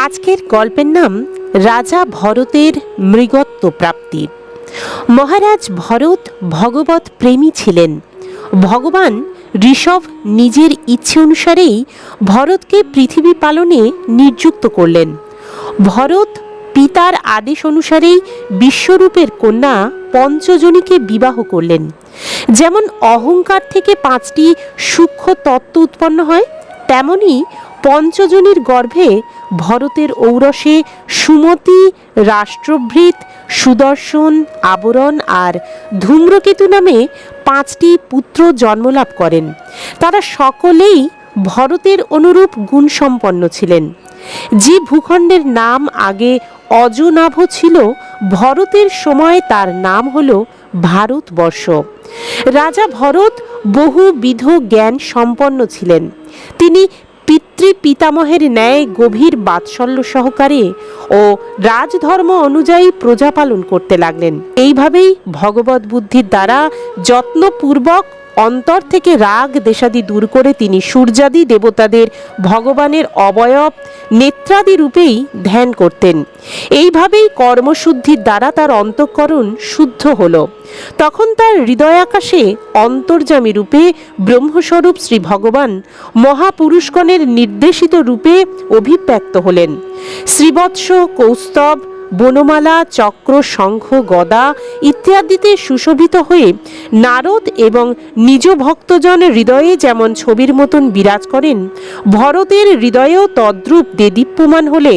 আজকের গল্পের নাম রাজা ভরতের মৃগত্ব প্রাপ্তি। মহারাজ ভরত ভগবত প্রেমী ছিলেন। ভগবান ঋষভ নিজের ইচ্ছে অনুসারেই ভরতকে পৃথিবী পালনে নিযুক্ত করলেন। ভরত পিতার আদেশ অনুসারেই বিশ্বরূপের কন্যা পঞ্চজনীকে বিবাহ করলেন। যেমন অহংকার থেকে 5টি সূক্ষ্ম তত্ত্ব উৎপন্ন হয়, তেমনি পঞ্চজনীর গর্ভে ভরতের ঔরসে সুমতি, রাষ্ট্রভৃত, সুদর্শন, আবরণ আর ধূম্রকেতু নামে 5টি পুত্র জন্মলাভ করেন। তারা সকলেই ভরতের অনুরূপ গুণসম্পন্ন ছিলেন। যে ভূখণ্ডের নাম আগে অজনাভ ছিল, ভরতের সময় তার নাম হল ভারতবর্ষ। রাজা ভরত বহুবিধ জ্ঞান সম্পন্ন ছিলেন। তিনি পিতামহের ন্যায় গভীর বাৎসল্য সহকারে ও রাজধর্ম অনুযায়ী প্রজা পালন করতে লাগলেন। এইভাবেই ভগবত বুদ্ধির দ্বারা যত্নপূর্বক অন্তর থেকে রাগ দেশাদি দূর করে তিনি সূর্যাদি দেবতাদের ভগবানের অবয়ব নেত্রাদি রূপেই ধ্যান করতেন। এইভাবেই কর্মশুদ্ধির দ্বারা তার অন্তঃকরণ শুদ্ধ হল। তখন তার হৃদয়াকাশে অন্তর্যামী রূপে ব্রহ্মস্বরূপ শ্রী ভগবান মহাপুরুষগণের নির্দেশিত রূপে অভিব্যক্ত হলেন। শ্রীবৎস, কৌস্তব, বনমালা, চক্র, শঙ্খ, গদা ইত্যাদিতে সুশোভিত হয়ে নারদ এবং নিজ ভক্তজন হৃদয়ে যেমন ছবির মতন বিরাজ করেন, ভরতের হৃদয়েও তদ্রূপ দেদীপ্যমান হলে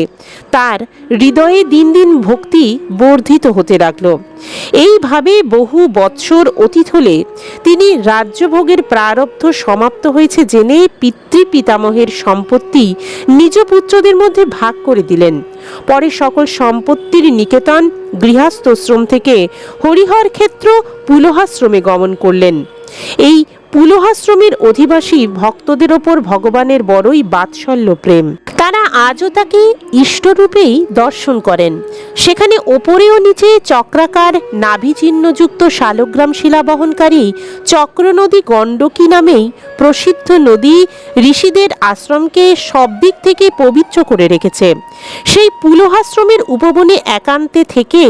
তার হৃদয়ে দিন দিন ভক্তি বর্ধিত হতে লাগল। এইভাবে বহু বৎসর অতীত হলে তিনি রাজ্যভোগের প্রারব্ধ সমাপ্ত হয়েছে জেনে পিতামহের সম্পত্তি নিজ পুত্রদের মধ্যে ভাগ করে দিলেন। পরে সকল সম্পত্তির নিকেতন গৃহস্থশ্রম থেকে হরিহর ক্ষেত্র পুলহাশ্রমে গমন করলেন। এই পুলহাশ্রমের অধিবাসী ভক্তদের ওপর ভগবানের বড়ই বাৎসল্য প্রেম। তারা আজও তাকে ইষ্টরূপেই দর্শন করেন। সেখানে ওপরে ও নিচে চক্রাকার নাভিচিহ্নযুক্ত শালগ্রাম শিলা বহনকারী চক্র নদী গণ্ডকী নামেই প্রসিদ্ধ নদী ঋষিদের আশ্রমকে সব দিক থেকে পবিত্র করে রেখেছে। সেই পুলহাশ্রমের উপবনে একান্তে থেকে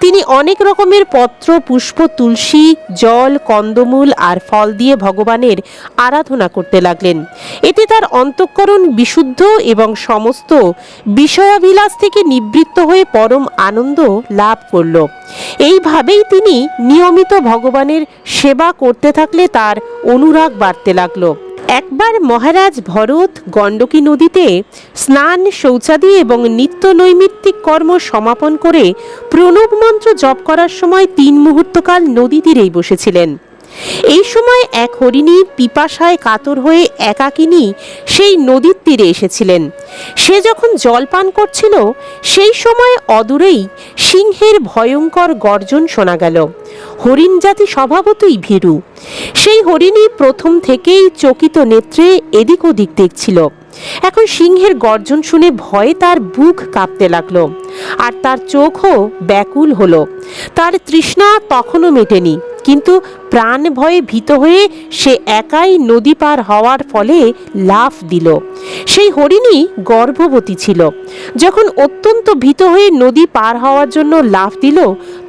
তিনি অনেক রকমের পত্র, পুষ্প, তুলসী, জল, কন্দমূল আর ফল দিয়ে ভগবানের আরাধনা করতে লাগলেন। এতে তার অন্তঃকরণ বিশুদ্ধ এবং সমস্ত বিষয়াভিলাষ থেকে নিবৃত্ত হয়ে পরম আনন্দ লাভ করল। এইভাবেই তিনি নিয়মিত ভগবানের সেবা করতে থাকলে তার অনুরাগ বাড়তে লাগলো। একবার মহারাজ ভরত গণ্ডকী নদীতে স্নান, শৌচাদি এবং নিত্য নৈমিত্তিক কর্ম সমাপন করে প্রণব মন্ত্র জপ করার সময় 3 মুহূর্তকাল নদী তীরেই বসেছিলেন। এই সময় এক হরিণী পিপাসায় কাতর হয়ে একাকিনী সেই নদীর তীরে এসেছিলেন। সে যখন জল পান করছিল, সেই সময় অদূরেই সিংহের ভয়ঙ্কর গর্জন শোনা গেল। হরিণ জাতি স্বভাবতই ভীরু। সেই হরিণী প্রথম থেকেই চকিত নেত্রে এদিক ওদিক দেখছিল। এখন সিংহের গর্জন শুনে ভয়ে তার বুক কাঁপতে লাগলো, আর তার চোখও ব্যাকুল হলো। তার তৃষ্ণা তখনও মেটেনি, কিন্তু প্রাণ ভয়ে ভীত হয়ে সে একাই নদী পার হওয়ার ফলে লাফ দিল। সেই হরিণী গর্ভবতী ছিল। যখন অত্যন্ত ভীত হয়ে নদী পার হওয়ার জন্য লাফ দিল,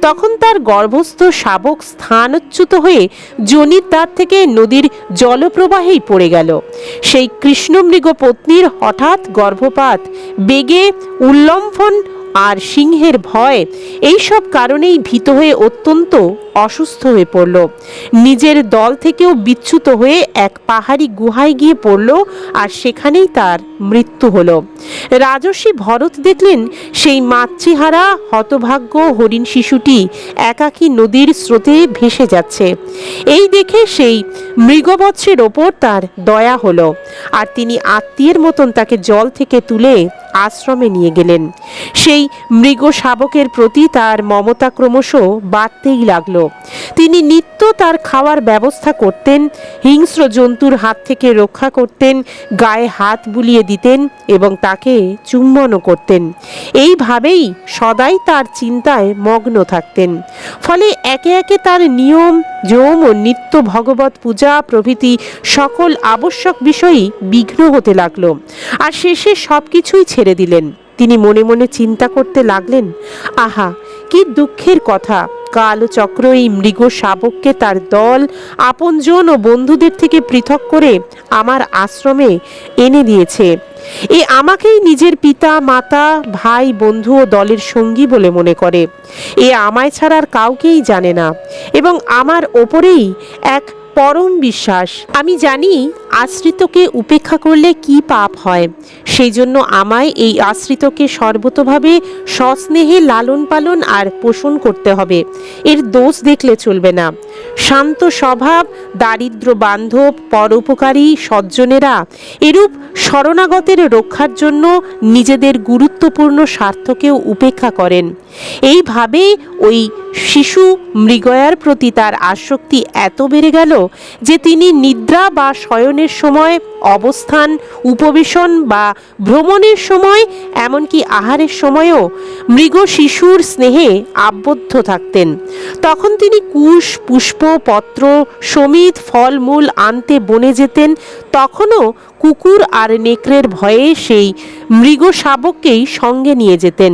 তখন তার গর্ভস্থ শাবক স্থানচ্যুত হয়ে যোনির দ্বার থেকে নদীর জলপ্রবাহেই পড়ে গেল। সেই কৃষ্ণমৃগ পত্নীর হঠাৎ গর্ভপাত, বেগে উল্লম্ফন আর সিংহের ভয়, এইসব কারণেই ভীত হয়ে অত্যন্ত অসুস্থ হয়ে পড়ল। নিজের দল থেকেও বিচ্যুত হয়ে এক পাহাড়ি গুহায় গিয়ে পড়ল, আর সেখানেই তার মৃত্যু হলো। রাজর্ষি ভরত দেখলেন সেই মাতৃহারা হতভাগ্য হরিণ শিশুটি একাকী নদীর স্রোতে ভেসে যাচ্ছে। এই দেখে সেই মৃগবৎসের ওপর তার দয়া হলো, আর তিনি আত্মীয়ের মতন তাকে জল থেকে তুলে আশ্রমে নিয়ে গেলেন। সেই মৃগ শাবকের প্রতি তার মমতা ক্রমশ বাড়তেই লাগলো। তিনি নিত্য তার খাওয়ার ব্যবস্থা করতেন, হিংস্র জন্তুর হাত থেকে রক্ষা করতেন, গায়ে হাত বুলিয়ে দিতেন এবং তাকে চুম্বনও করতেন। এইভাবেই সদাই তার চিন্তায় মগ্ন থাকতেন। ফলে একে একে তার নিয়ম, যম ও নিত্য ভগবত পূজা প্রভৃতি সকল আবশ্যক বিষয়ই বিঘ্ন হতে লাগলো, আর শেষে সবকিছুই ছেড়ে দিলেন। তিনি মনে মনে চিন্তা করতে লাগলেন, আহা কি দুঃখের কথা, কালচক্র এই মৃগ শাবককে তার দল, আপনজন ও বন্ধুদের থেকে পৃথক করে আমার আশ্রমে এনে দিয়েছে। এ আমাকেই নিজের পিতা মাতা ভাই বন্ধু ও দলের সঙ্গী বলে মনে করে। এ আমায় ছাড়ার কাউকেই জানে না এবং আমার ওপরেই এক পরম বিশ্বাস। আমি জানি আশ্রিতকে উপেক্ষা করলে কি পাপ হয়, সেই জন্য আমায় এই আশ্রিতকে সর্বতোভাবে সস্নেহে লালন পালন আর পোষণ করতে হবে। এর দোষ দেখলে চলবে না। শান্ত স্বভাব, দারিদ্র বান্ধব, পরোপকারী সজ্জনেরা এরূপ শরণাগতের রক্ষার জন্য নিজেদের গুরুত্বপূর্ণ স্বার্থকেও উপেক্ষা করেন। এইভাবে ওই শিশু মৃগয়ার প্রতি তার আসক্তি এত বেড়ে গেল যে তিনি নিদ্রা বা শয়নের সময়, অবস্থান, উপবেশন বা ভ্রমণের সময়, এমনকি আহারের সময়ও মৃগ শিশুর স্নেহে আবদ্ধ থাকতেন। তখন তিনি কুশ, পুষ্প, পত্র, সমিত, ফলমূল আনতে বনে যেতেন। তখনও কুকুর আর নেকড়ের ভয়ে সেই মৃগ শাবককেই সঙ্গে নিয়ে যেতেন।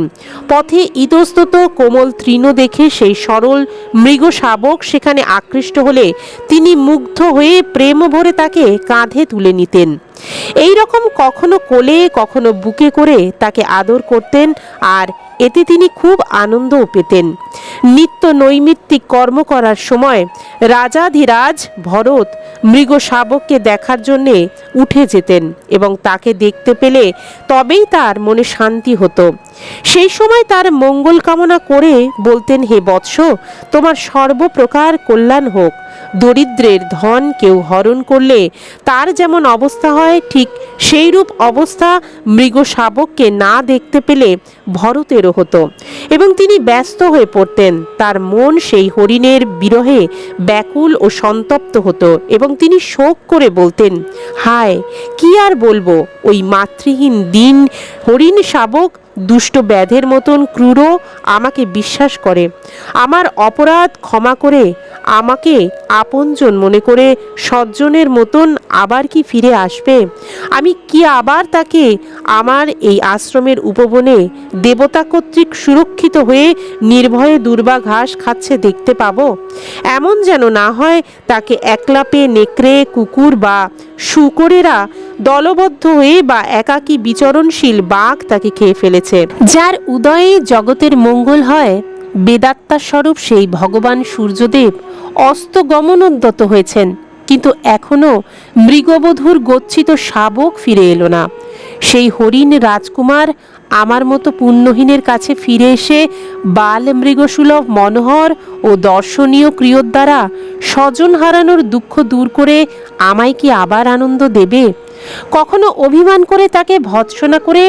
পথে ইতস্তত কোমল তৃণ দেখে সেই সরল মৃগ শাবক সেখানে আকৃষ্ট হলে তিনি মুগ্ধ হয়ে প্রেম ভরে তাকে কাঁধে তুলে নিতেন। এই রকম কখনো কোলে কখনো বুকে করে তাকে আদর করতেন, আর এতে তিনি খুব আনন্দও পেতেন। নিত্য নৈমিত্তিক কর্ম করার সময় রাজাধিরাজ ভরত মৃগ শাবককে দেখার জন্যে উঠে যেতেন এবং তাকে দেখতে পেলে তবেই তার মনে শান্তি হতো। সেই সময় তার মঙ্গল কামনা করে বলতেন, হে বৎস, তোমার সর্বপ্রকার কল্যাণ হোক। দরিদ্রের ধন কেউ হরণ করলে তার যেমন অবস্থা হয়, ঠিক সেইরূপ অবস্থা মৃগ শাবককে না দেখতে পেলে ভরতেরও হতো এবং তিনি ব্যস্ত হয়ে পড়তেন। তার মন সেই হরিণের বিরহে ব্যাকুল ও সন্তপ্ত হতো এবং তিনি শোক করে বলতেন, হায় কি আর বলবো, ওই মাতৃহীন দিন হরিণ শাবক দুষ্ট ব্যাধের মতন ক্রূর আমাকে বিশ্বাস করে, আমার অপরাধ ক্ষমা করে আমাকে আপনজন মনে করে সজ্জনের মতন আবার কি ফিরে আসবে? আমি কি আবার তাকে আমার এই আশ্রমের উপবনে দেবতা কর্তৃক সুরক্ষিত হয়ে নির্ভয়ে দুর্বা ঘাস খাচ্ছে দেখতে পাবো? এমন যেন না হয় তাকে একলা পেয়ে নেকড়ে, কুকুর বা শূকরেরা দলবদ্ধ হয়ে বা একাকী বিচরণশীল বাঘ তাকে খেয়ে ফেলেছে। যার উদয়ে জগতের মঙ্গল হয়, বেদাত্মা স্বরূপ সেই ভগবান সূর্যদেব অস্তগমনোদ্যত হয়েছেন, কিন্তু এখনো মৃগবধূর গচ্ছিত শাবক ফিরে এলো না। সেই হরিণ রাজকুমার আমার মতো পুণ্যহীনের কাছে ফিরে এসে বাল মৃগসুলভ মনোহর ও দর্শনীয় ক্রিয়োর দ্বারা স্বজন হারানোর দুঃখ দূর করে আমায় কি আবার আনন্দ দেবে? কখনো অভিমান করে তাকে ভৎসনা করে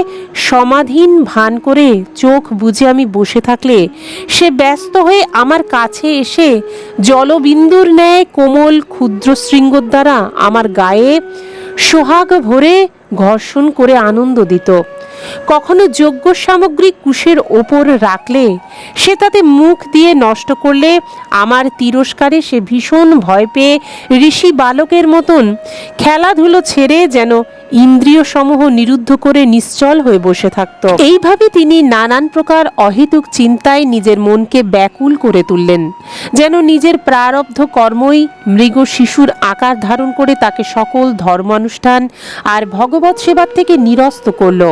সমাধীন ভান করে চোখ বুজে আমি বসে থাকলে সে ব্যস্ত হয়ে আমার কাছে এসে জলবিন্দুর ন্যায় কোমল ক্ষুদ্র শৃঙ্গর দ্বারা আমার গায়ে সোহাগ ভরে ঘর্ষণ করে আনন্দ দিত। কখনো যজ্ঞ সামগ্রী কুশের ওপর রাখলে সে তাতে মুখ দিয়ে নষ্ট করলে আমার তিরস্কারে সে ভীষণ ভয় পেয়ে ঋষি বালকের মতন খেলাধুলো ছেড়ে যেন ইন্দ্রিয় সমূহ নিরুদ্ধ করে নিশ্চল হয়ে বসে থাকত। এইভাবে তিনি নানান প্রকার অহেতুক চিন্তায় নিজের মনকে ব্যাকুল করে তুললেন, যেন নিজের প্রারব্ধ কর্মই মৃগ শিশুর আকার ধারণ করে তাকে সকল ধর্মানুষ্ঠান আর ভগবৎ সেবার থেকে নিরস্ত করল।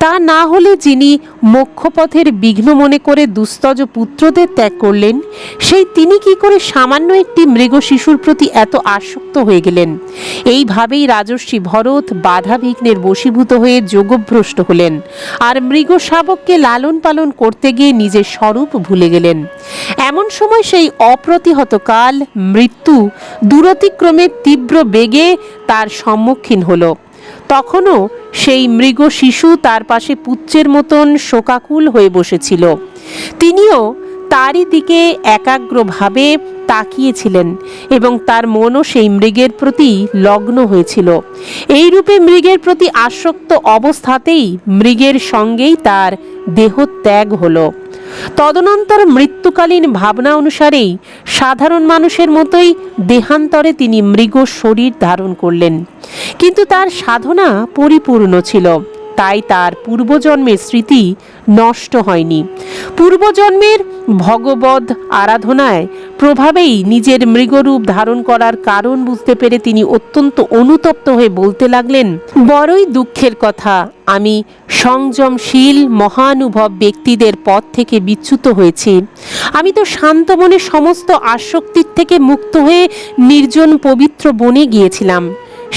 তা না হলে যিনি মোক্ষপথের বিঘ্ন মনে করে দুস্তজ পুত্রদের ত্যাগ করলেন, সেই তিনি কি করে সামান্য একটি মৃগ শিশুর প্রতি এত আসক্ত হয়ে গেলেন? এইভাবেই রাজর্ষি ভরত বাধা বিঘ্নের বশীভূত হয়ে যোগভ্রষ্ট হলেন আর মৃগ শাবককে লালন পালন করতে গিয়ে নিজের স্বরূপ ভুলে গেলেন। এমন সময় সেই অপ্রতিহত কাল মৃত্যু দূরতিক্রমে তীব্র বেগে তার সম্মুখীন হলো। তখনও সেই মৃগ শিশু তার পাশে পুচ্ছের মতন শোকাকুল হয়ে বসেছিল। তিনিও তারই দিকে একাগ্রভাবে তাকিয়েছিলেন এবং তার মনও সেই মৃগের প্রতি লগ্ন হয়েছিল। এই রূপে মৃগের প্রতি আসক্ত অবস্থাতেই মৃগের সঙ্গেই তার দেহ ত্যাগ হলো। তদনন্তর মৃত্যুকালীন ভাবনা অনুসারেই সাধারণ মানুষের মতোই দেহান্তরে তিনি মৃগ শরীর ধারণ করলেন, কিন্তু তার সাধনা পরিপূর্ণ ছিল। তাই তার পূর্বজন্মের স্মৃতি নষ্ট হয়নি। পূর্বজন্মের ভগবদ আরাধনায় প্রভাবেই নিজের মৃগরূপ ধারণ করার কারণ বুঝতে পেরে তিনি অত্যন্ত অনুতপ্ত হয়ে বলতে লাগলেন, বড়ই দুঃখের কথা, আমি সংযমশীল মহানুভব ব্যক্তিদের পথ থেকে বিচ্যুত হয়েছি। আমি তো শান্ত মনে সমস্ত আসক্তির থেকে মুক্ত হয়ে নির্জন পবিত্র বনে গিয়েছিলাম।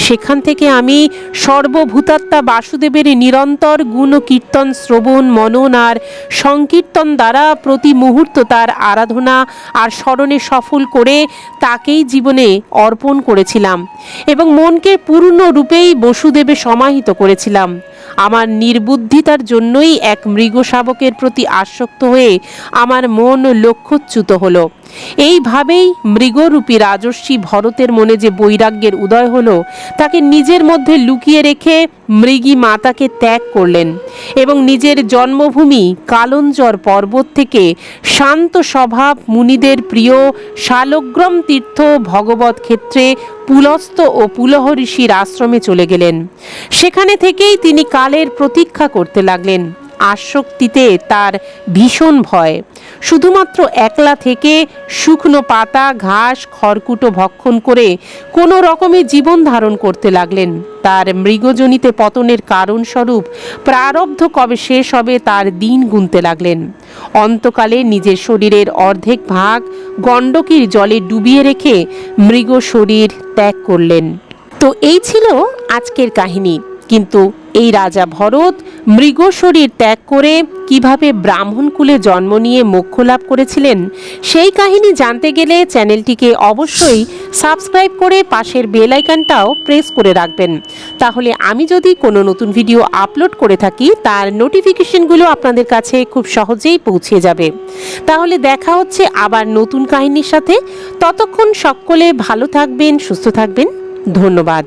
সেখান থেকে আমি সর্বভূতাত্মা বাসুদেবের নিরন্তর গুণ কীর্তন শ্রবণ মনন আর সংকীর্তন দ্বারা প্রতি মুহূর্ত তার আরাধনা আর স্মরণে সফল করে তাকেই জীবনে অর্পণ করেছিলাম এবং মনকে পূর্ণরূপেই বসুদেবে সমাহিত করেছিলাম। আমার নির্বুদ্ধিতার জন্যই এক মৃগ শাবকের প্রতি আসক্ত হয়ে আমার মন লক্ষ্যচ্যুত হলো। এইভাবেই মৃগরূপী রাজর্ষি ভরতের মনে যে বৈরাগ্যের উদয় হলো, তাকে নিজের মধ্যে লুকিয়ে রেখে মৃগী মাতাকে ত্যাগ করলেন এবং নিজের জন্মভূমি কালঞ্জর পর্বত থেকে শান্ত স্বভাব মুনিদের প্রিয় শালগ্রাম তীর্থ ভগবত ক্ষেত্রে পুলস্ত ও পুলহ ঋষির আশ্রমে চলে গেলেন। সেখানে থেকেই তিনি কালের প্রতীক্ষা করতে লাগলেন। আসক্তিতে তার ভীষণ ভয়। শুধুমাত্র একলা থেকে শুকনো পাতা ঘাস খড়কুটো ভক্ষণ করে কোনো রকমে জীবন ধারণ করতে লাগলেন। তার মৃগজনিতে পতনের কারণস্বরূপ প্রারব্ধ কবে শেষ হবে তার দিন গুনতে লাগলেন। অন্তকালে নিজের শরীরের অর্ধেক ভাগ গণ্ডকীর জলে ডুবিয়ে রেখে মৃগ শরীর ত্যাগ করলেন। তো এই ছিল আজকের কাহিনী। কিন্তু এই রাজা ভরত মৃগ শরীর ত্যাগ করে কিভাবে ব্রাহ্মণ কুলে জন্ম নিয়ে মোক্ষ লাভ করেছিলেন, সেই কাহিনী জানতে গেলে চ্যানেলটিকে অবশ্যই সাবস্ক্রাইব করে পাশের বেল আইকনটাও প্রেস করে রাখবেন। তাহলে আমি যদি কোনো নতুন ভিডিও আপলোড করে থাকি তার নোটিফিকেশনগুলো আপনাদের কাছে খুব সহজেই পৌঁছে যাবে। তাহলে দেখা হচ্ছে আবার নতুন কাহিনীর সাথে। ততক্ষণ সকলে ভালো থাকবেন, সুস্থ থাকবেন। ধন্যবাদ।